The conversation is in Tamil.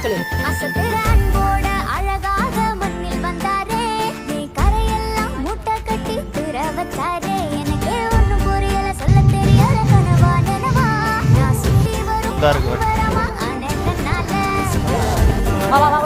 சொல்லு. அசத்துற அன்போட அழகாக மண்ணில் வந்தாரே, நீ கரையெல்லாம் மூட்டை கட்டி திர வச்சாரே. எனக்கே ஒண்ணும் புரியல, சொல்ல தெரியல, கனவா நினவா நான் சுத்தி வரும் வரமா அனந்தனால. வா வா வா